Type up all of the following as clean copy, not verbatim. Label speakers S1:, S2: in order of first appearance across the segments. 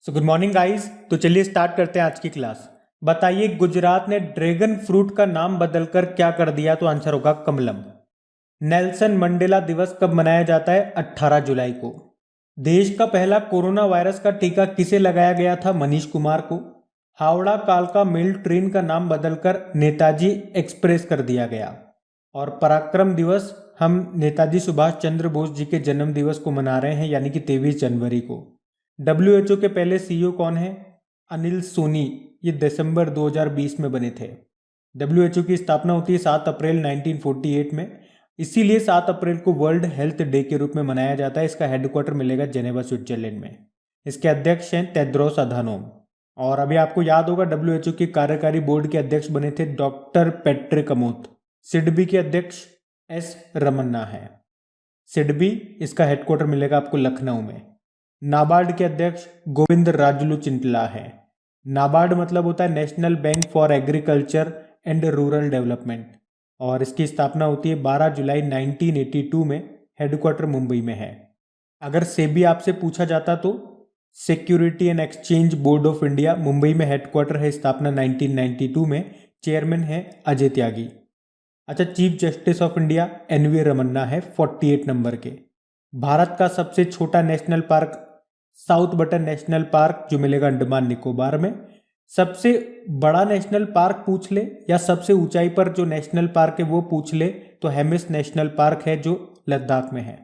S1: So good morning guys. तो चलिए start करते हैं आज की क्लास। बताइए गुजरात ने ड्रैगन फ्रूट का नाम बदलकर क्या कर दिया? तो आंसर होगा कमलम। नेल्सन मंडेला दिवस कब मनाया जाता है? 18 जुलाई को। देश का पहला कोरोना वायरस का टीका किसे लगाया गया था? मनीष कुमार को। हावड़ा कालका मेल ट्रेन का नाम बदलकर नेताजी एक्सप्रेस कर दिया गया। और पराक्रम दिवस हम नेताजी सुभाष चंद्र बोस जी के जन्म दिवस को मना रहे हैं, यानी कि 23 जनवरी को। WHO के पहले CEO कौन है? अनिल सोनी। ये दिसंबर 2020 में बने थे। WHO की स्थापना होती है 7 अप्रैल 1948 में। इसीलिए 7 अप्रैल को वर्ल्ड हेल्थ डे के रूप में मनाया जाता है। इसका हेडक्वार्टर मिलेगा जेनेवा स्विट्जरलैंड में। इसके अध्यक्ष हैं टेड्रोस अधानोम। और अभी आपको याद होगा WHO के कार्यकारी बोर्ड के अध्यक्ष बने थे डॉक्टर पेट्रिक अमोथ। सिडबी के अध्यक्ष एस रमन्ना है। सिडबी इसका हेडक्वार्टर मिलेगा आपको लखनऊ में। नाबार्ड के अध्यक्ष गोविंद राजुलू चिंटला है। नाबार्ड मतलब होता है national bank for agriculture and rural development. और इसकी स्थापना होती है 12 जुलाई 1982 में। हेडक्वार्टर मुंबई में है। अगर सेबी आपसे पूछा जाता तो security and exchange board of India Mumbai में हेडक्वार्टर है, स्थापना 1992 में। चेयरमैन है अजय त्यागी। अच्छा, chief justice of India NV Ramana है 48 नंबर के। भारत का सबसे छोटा national park South Button national park, जो मिलेगा अंडमान निकोबार में। सबसे बड़ा नेशनल पार्क पूछ ले या सबसे ऊंचाई पर जो नेशनल पार्क है वो पूछ ले तो हेमिस नेशनल पार्क है, जो लद्दाख में है।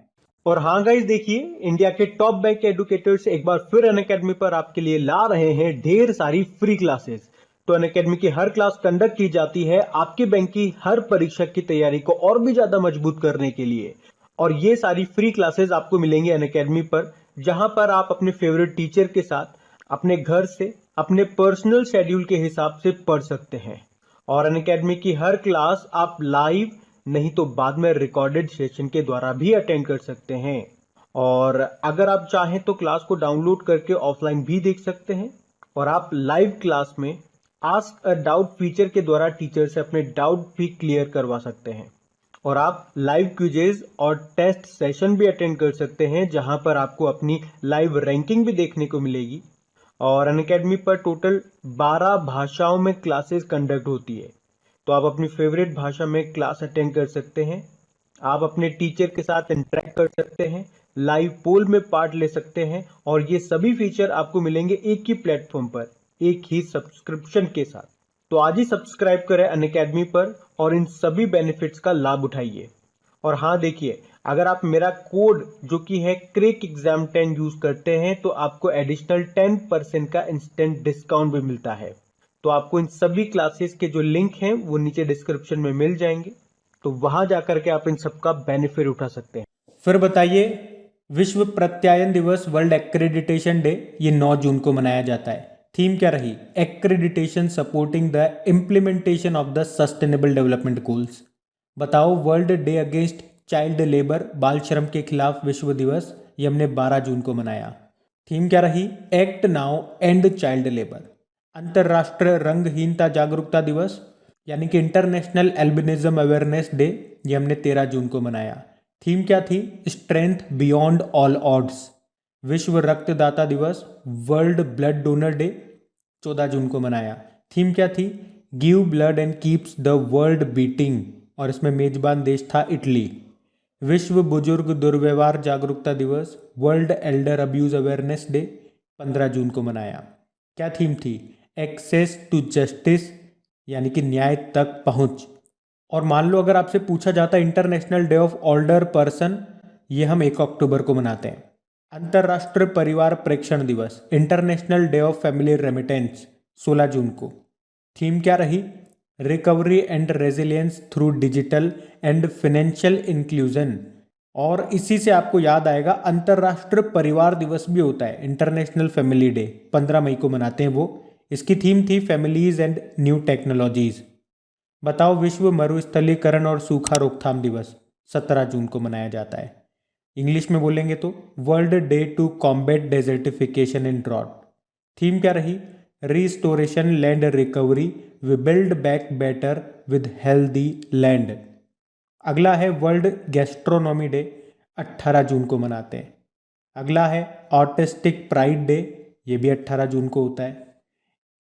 S2: और हाँ गाइस, देखिए इंडिया के टॉप बैंक एडुकेटर्स एक बार फिर अनअकैडमी पर आपके लिए ला रहे हैं ढेर सारी फ्री क्लासेस। तो अनअकैडमी की हर क्लास कंडक्ट की जाती है आपके बैंक की हर परीक्षा की तैयारी को और भी ज्यादा मजबूत करने के लिए। और ये सारी फ्री क्लासेस आपको मिलेंगे अनअकैडमी पर, जहां पर आप अपने फेवरेट टीचर के साथ अपने घर से अपने पर्सनल शेड्यूल के हिसाब से पढ़ सकते हैं। और अनअकैडमी की हर क्लास आप लाइव नहीं तो बाद में रिकॉर्डेड सेशन के द्वारा भी अटेंड कर सकते हैं। और अगर आप चाहें तो क्लास को डाउनलोड करके ऑफलाइन भी देख सकते हैं। और आप लाइव क्लास में आस्क अ डाउट फीचर के द्वारा टीचर से अपने डाउट भी क्लियर करवा सकते हैं। और आप लाइव क्विजेज और टेस्ट सेशन भी अटेंड कर सकते हैं, जहां पर आपको अपनी लाइव रैंकिंग भी देखने को मिलेगी। और अनअकैडमी पर टोटल 12 भाषाओं में क्लासेस कंडक्ट होती है। तो आप अपनी फेवरेट भाषा में क्लास अटेंड कर सकते हैं। आप अपने टीचर के साथ इंटरेक्ट कर सकते हैं, लाइव पोल में पार्ट ले सकते हैं। और ये सभी फीचर आपको मिलेंगे एक ही प्लेटफॉर्म पर, एक ही सब्सक्रिप्शन के साथ। तो आज ही सब्सक्राइब करें अनअकैडमी पर और इन सभी बेनिफिट्स का लाभ उठाइए। और हाँ देखिए, अगर आप मेरा कोड जो कि है क्रेक एग्जाम 10 यूज करते हैं तो आपको एडिशनल 10% का इंस्टेंट डिस्काउंट भी मिलता है। तो आपको इन सभी क्लासेस के जो लिंक हैं वो नीचे डिस्क्रिप्शन में मिल जाएंगे, तो वहां जाकर के आप इन सबका बेनिफिट उठा सकते हैं।
S1: फिर बताइए, विश्व प्रत्यायन दिवस वर्ल्ड एक्रेडिटेशन डे ये 9 जून को मनाया जाता है। थीम क्या रही? Accreditation supporting the implementation of the sustainable development goals. बताओ, world day against child labour, बाल श्रम के खिलाफ विश्व दिवस, ये हमने 12 जून को मनाया। थीम क्या रही? Act now and child labour. अंतर्राष्ट्रीय रंगहीनता जागरूकता दिवस यानी कि इंटरनेशनल एल्बिनिज्म अवेयरनेस डे, ये हमने 13 जून को मनाया। थीम क्या थी? Strength beyond all odds. विश्व रक्तदाता दिवस, वर्ल्ड ब्लड डोनर डे, 14 जून को मनाया। थीम क्या थी? Give blood and keeps the world beating, और इसमें मेजबान देश था इटली। विश्व बुजुर्ग दुर्व्यवहार जागरूकता दिवस, world Elder abuse awareness day, 15 जून को मनाया। क्या थीम थी? एक्सेस टू जस्टिस यानी कि न्याय तक पहुंच। और मान लो अगर आपसे पूछा जाता international day of older person, ये हम 1 अक्टूबर को मनाते हैं। अंतर्राष्ट्रीय परिवार प्रेक्षण दिवस, international day of family remittance, 16 जून को। थीम क्या रही? Recovery and resilience through digital and financial inclusion. और इसी से आपको याद आएगा अंतर्राष्ट्रीय परिवार दिवस भी होता है, इंटरनेशनल फैमिली डे, 15 मई को मनाते हैं वो। इसकी थीम थी फैमिलीज एंड न्यू टेक्नोलॉजीज। बताओ, विश्व मरुस्थलीकरण और सूखा रोकथाम दिवस 17 जून को मनाया जाता है। इंग्लिश में बोलेंगे तो world day to combat desertification and drought. Theme क्या रही? Restoration land recovery, we build back better with healthy land. अगला है वर्ल्ड गैस्ट्रोनॉमी डे, 18 जून को मनाते हैं। अगला है ऑटिस्टिक प्राइड डे, ये भी 18 जून को होता है।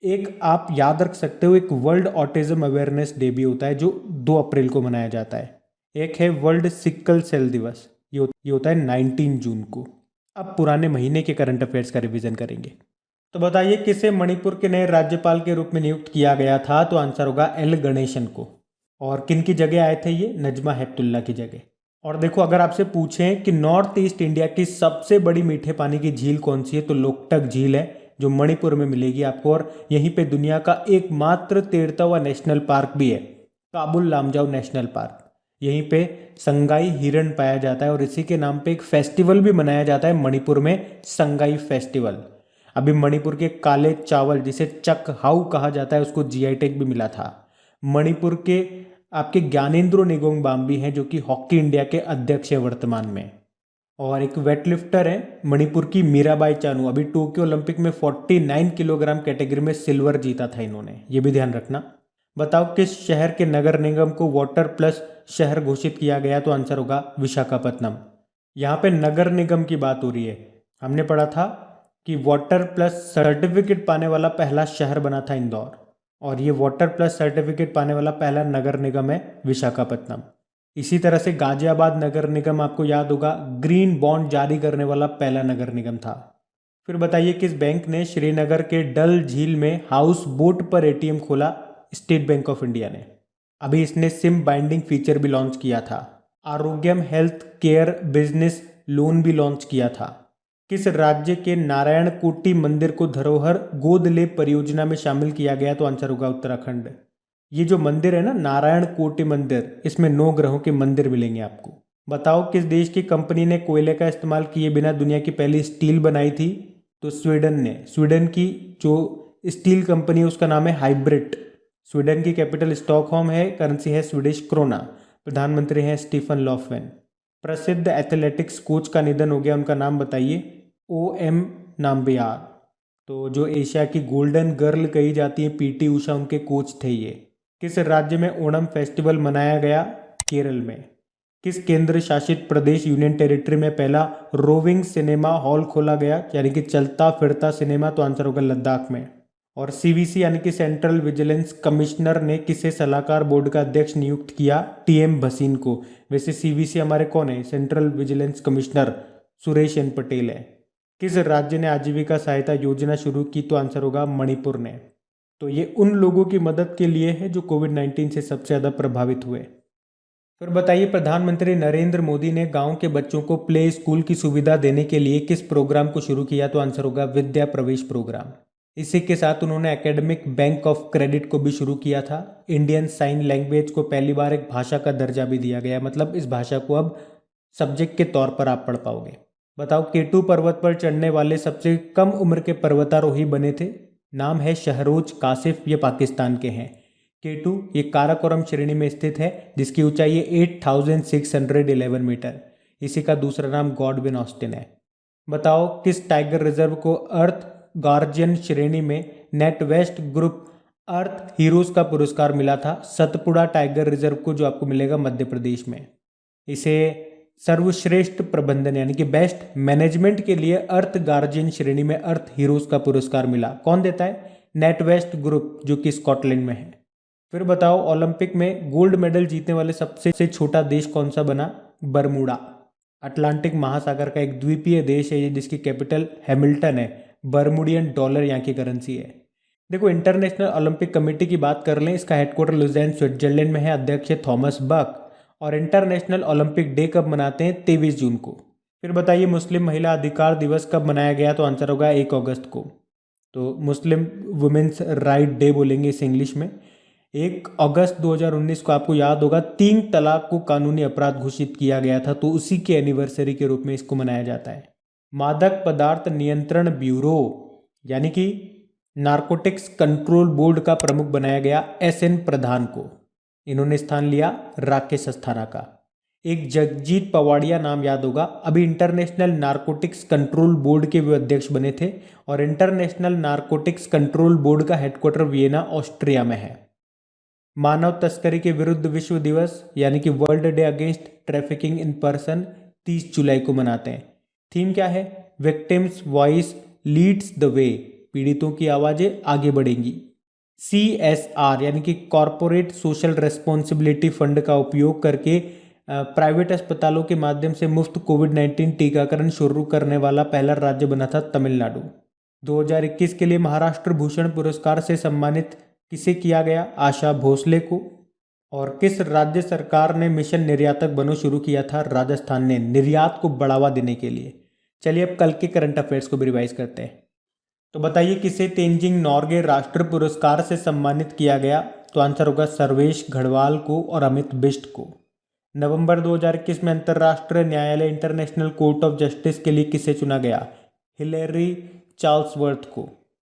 S1: एक आप याद रख सकते हो, एक वर्ल्ड ऑटिज्म अवेयरनेस डे भी होता है जो 2 अप्रैल को मनाया जाता है। एक है वर्ल्ड सिकल सेल दिवस, ये होता है 19 जून को। अब पुराने महीने के करंट अफेयर्स का रिवीजन करेंगे। तो बताइए किसे मणिपुर के नए राज्यपाल के रूप में नियुक्त किया गया था? तो आंसर होगा एल गणेशन को। और किन की जगह आए थे ये? नजमा हेपतुल्ला की जगह। और देखो, अगर आपसे पूछें कि नॉर्थ ईस्ट इंडिया की सबसे बड़ी मीठे पानी की झील कौन सी है, तो लोकटक झील है जो मणिपुर में मिलेगी आपको। और यहीं पे दुनिया का एकमात्र तैरता हुआ नेशनल पार्क भी है, काबुल लामजाओ नेशनल पार्क। यहीं पे संगाई हिरण पाया जाता है और इसी के नाम पे एक फेस्टिवल भी मनाया जाता है मणिपुर में, संगाई फेस्टिवल। अभी मणिपुर के काले चावल जिसे चक हाउ कहा जाता है उसको जीआई टैग भी मिला था। मणिपुर के आपके ज्ञानेंद्रो निगोंग बाम्बी हैं जो कि हॉकी इंडिया के अध्यक्ष हैं वर्तमान में। और एक वेटलिफ्टर है मणिपुर की मीराबाई चानू, अभी टोक्यो ओलंपिक में 49 किलोग्राम कैटेगरी में सिल्वर जीता था इन्होंने, ये भी ध्यान रखना। बताओ किस शहर के नगर निगम को वाटर प्लस शहर घोषित किया गया? तो आंसर होगा विशाखापत्तनम। यहाँ पे नगर निगम की बात हो रही है। हमने पढ़ा था कि वाटर प्लस सर्टिफिकेट पाने वाला पहला शहर बना था इंदौर, और ये वाटर प्लस सर्टिफिकेट पाने वाला पहला नगर निगम है विशाखापत्तनम। इसी तरह से गाजियाबाद नगर निगम आपको याद होगा, ग्रीन बॉन्ड जारी करने वाला पहला नगर निगम था। फिर बताइए किस बैंक ने श्रीनगर के डल झील में हाउस बोट पर एटीएम खोला? स्टेट बैंक ऑफ इंडिया ने। अभी इसने सिम बाइंडिंग फीचर भी लॉन्च किया था। आरोग्यम हेल्थ केयर बिजनेस लोन भी लॉन्च किया था। किस राज्य के नारायण कोटी मंदिर को धरोहर गोद लेप परियोजना में शामिल किया गया? तो आंसर होगा उत्तराखंड। ये जो मंदिर है ना, नारायण कोटि मंदिर, इसमें 9 ग्रहों के मंदिर मिलेंगे आपको। बताओ किस देश की कंपनी ने कोयले का इस्तेमाल किए बिना दुनिया की पहली स्टील बनाई थी? तो स्वीडन ने। स्वीडन की जो स्टील कंपनी है उसका नाम है हाइब्रिड। स्वीडन की कैपिटल स्टॉकहोम है, करेंसी है स्वीडिश क्रोना, प्रधानमंत्री हैं स्टीफन लॉफवेन। प्रसिद्ध एथलेटिक्स कोच का निधन हो गया, उनका नाम बताइए? OM नाम्बियार। तो जो एशिया की गोल्डन गर्ल कही जाती है पीटी उषा, उनके कोच थे ये। किस राज्य में ओणम फेस्टिवल मनाया गया? केरल में। किस केंद्र शासित प्रदेश यूनियन टेरिटरी में पहला रोविंग सिनेमा हॉल खोला गया, यानी कि चलता फिरता सिनेमा? तो आंसर होगा लद्दाख में। और CVC यानी कि सेंट्रल विजिलेंस कमिश्नर ने किसे सलाहकार बोर्ड का अध्यक्ष नियुक्त किया? TM भसीन को। वैसे CVC हमारे कौन है? Central vigilance commissioner Suresh N Patel है। किस राज्य ने आजीविका सहायता योजना शुरू की? तो आंसर होगा मणिपुर ने। तो ये उन लोगों की मदद के लिए है जो कोविड-19 से सबसे ज़्यादा प्रभावित हुए। फिर बताइए प्रधानमंत्री नरेंद्र मोदी ने गांव के बच्चों को प्ले स्कूल की सुविधा देने के लिए किस प्रोग्राम को शुरू किया? तो आंसर होगा विद्या प्रवेश प्रोग्राम। इसी के साथ उन्होंने एकेडमिक बैंक ऑफ क्रेडिट को भी शुरू किया था। इंडियन साइन लैंग्वेज को पहली बार एक भाषा का दर्जा भी दिया गया, मतलब इस भाषा को अब सब्जेक्ट के तौर पर आप पढ़ पाओगे। बताओ केटू पर्वत पर चढ़ने वाले सबसे कम उम्र के पर्वतारोही बने थे? नाम है शहरोज कासिफ, ये पाकिस्तान के हैं। केटू ये काराकोरम श्रेणी में स्थित है जिसकी ऊंचाई है 8611 मीटर। इसी का दूसरा नाम गॉडविन ऑस्टिन है। बताओ किस टाइगर रिजर्व को अर्थ गार्जियन श्रेणी में नेट वेस्ट ग्रुप अर्थ हीरोज का पुरस्कार मिला था? सतपुड़ा टाइगर रिजर्व को, जो आपको मिलेगा मध्य प्रदेश में। इसे सर्वश्रेष्ठ प्रबंधन यानी कि बेस्ट मैनेजमेंट के लिए अर्थ गार्जियन श्रेणी में अर्थ हीरोज का पुरस्कार मिला। कौन देता है? नेट वेस्ट ग्रुप, जो कि स्कॉटलैंड में है। फिर बताओ ओलंपिक में गोल्ड मेडल जीतने वाले सबसे छोटा देश कौन सा बना? बरमूडा। अटलांटिक महासागर का एक द्वीपीय देश है ये, जिसकी कैपिटल हैमिल्टन है। बर्मुडियन डॉलर यहाँ की करेंसी है। देखो, इंटरनेशनल ओलंपिक कमेटी की बात कर लें, इसका हेडक्वार्टर लुज़ेन स्विट्जरलैंड में है, अध्यक्ष है थॉमस बक। और इंटरनेशनल ओलंपिक डे कब मनाते हैं? 23 जून को। फिर बताइए मुस्लिम महिला अधिकार दिवस कब मनाया गया? तो आंसर होगा 1 अगस्त को। तो मुस्लिम वुमेन्स राइट डे बोलेंगे इस इंग्लिश में। 1 अगस्त 2019 को आपको याद होगा 3 तलाक को कानूनी अपराध घोषित किया गया था, तो उसी के एनिवर्सरी के रूप में इसको मनाया जाता है। मादक पदार्थ नियंत्रण ब्यूरो यानी कि नारकोटिक्स कंट्रोल बोर्ड का प्रमुख बनाया गया SN प्रधान को। इन्होंने स्थान लिया राकेश अस्थाना का। एक जगजीत पवाड़िया नाम याद होगा, अभी इंटरनेशनल नारकोटिक्स कंट्रोल बोर्ड के वे अध्यक्ष बने थे। और इंटरनेशनल नारकोटिक्स कंट्रोल बोर्ड का हेडक्वार्टर वियना ऑस्ट्रिया में है। मानव तस्करी के विरुद्ध विश्व दिवस यानी कि world day against trafficking in person 30 जुलाई को मनाते हैं। थीम क्या है? Victims voice leads the way, पीड़ितों की आवाज़ें आगे बढ़ेंगी। CSR यानी कि कॉरपोरेट सोशल रेस्पॉन्सिबिलिटी फंड का उपयोग करके प्राइवेट अस्पतालों के माध्यम से मुफ्त कोविड-19 टीकाकरण शुरू करने वाला पहला राज्य बना था तमिलनाडु। 2021 के लिए महाराष्ट्र भूषण पुरस्कार से सम्मानित किसे किया गया? आशा भोसले को। और किस राज्य सरकार ने मिशन निर्यातक बनो शुरू किया था? राजस्थान ने, निर्यात को बढ़ावा देने के लिए। चलिए अब कल के करंट अफेयर्स को भी रिवाइज करते हैं। तो बताइए किसे तेंजिंग नॉर्गे राष्ट्र पुरस्कार से सम्मानित किया गया? तो आंसर होगा सर्वेश घड़वाल को और अमित बिष्ट को। नवंबर 2021 में अंतर्राष्ट्रीय न्यायालय इंटरनेशनल कोर्ट ऑफ जस्टिस के लिए किसे चुना गया? हिलेरी चार्ल्सवर्थ को।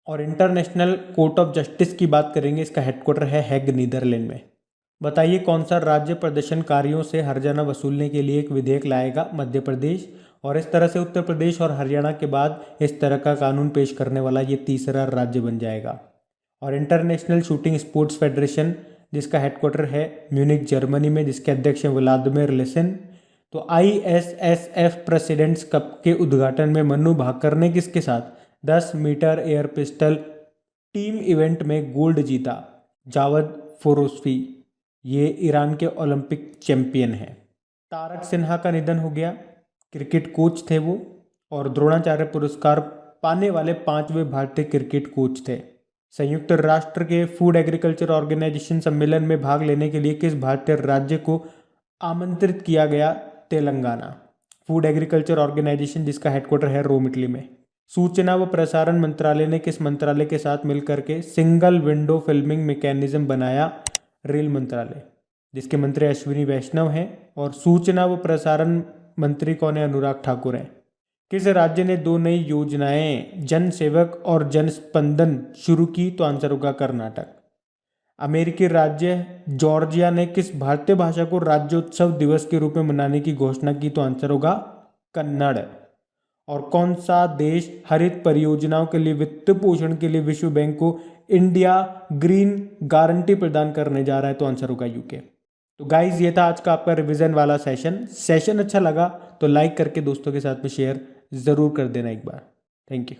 S1: और इंटरनेशनल कोर्ट ऑफ जस्टिस की बात करेंगे, इसका हेडक्वार्टर है हैग, नीदरलैंड में। बताइए कौन सा राज्य प्रदर्शनकारियों से हर्जाना वसूलने के लिए एक विधेयक लाएगा? मध्य प्रदेश। और इस तरह से उत्तर प्रदेश और हरियाणा के बाद इस तरह का कानून पेश करने वाला ये तीसरा राज्य बन जाएगा। और इंटरनेशनल शूटिंग स्पोर्ट्स फेडरेशन, जिसका हेडक्वार्टर है म्यूनिक जर्मनी में, जिसके अध्यक्ष हैं व्लादिमीर लिसिन। तो ISSF प्रेसिडेंट्स कप के उद्घाटन में मनु भाकर ने किसके साथ 10 metre air pistol team event में गोल्ड जीता? जावद फोरोस्फी, ये ईरान के ओलंपिक चैंपियन हैं। तारक सिन्हा का निधन हो गया, क्रिकेट कोच थे वो, और द्रोणाचार्य पुरस्कार पाने वाले 5वें भारतीय क्रिकेट कोच थे। संयुक्त राष्ट्र के फूड एग्रीकल्चर ऑर्गेनाइजेशन सम्मेलन में भाग लेने के लिए किस भारतीय राज्य को आमंत्रित किया गया? तेलंगाना। फूड एग्रीकल्चर ऑर्गेनाइजेशन, जिसका हेडक्वार्टर है रोम, इटली में। सूचना व प्रसारण मंत्रालय ने किस मंत्रालय के साथ मिलकर के सिंगल विंडो फिल्मिंग मैकेनिज्म बनाया? रेल मंत्रालय, जिसके मंत्री अश्विनी वैष्णव हैं। और सूचना व प्रसारण मंत्री कौन है? अनुराग ठाकुर हैं। किस राज्य ने 2 नई योजनाएं जन सेवक और जन स्पंदन शुरू की? तो आंसर होगा कर्नाटक। अमेरिकी राज्य जॉर्जिया ने किस भारतीय भाषा को राज्योत्सव दिवस के रूप में मनाने की घोषणा की? तो आंसर होगा कन्नड़। और कौन सा देश हरित परियोजनाओं के लिए वित्त पोषण के लिए विश्व बैंक को इंडिया ग्रीन गारंटी प्रदान करने जा रहा है? तो आंसर होगा यूके। तो गाइज ये था आज का आपका रिवीजन वाला सेशन अच्छा लगा तो लाइक करके दोस्तों के साथ में शेयर ज़रूर कर देना एक बार। Thank you.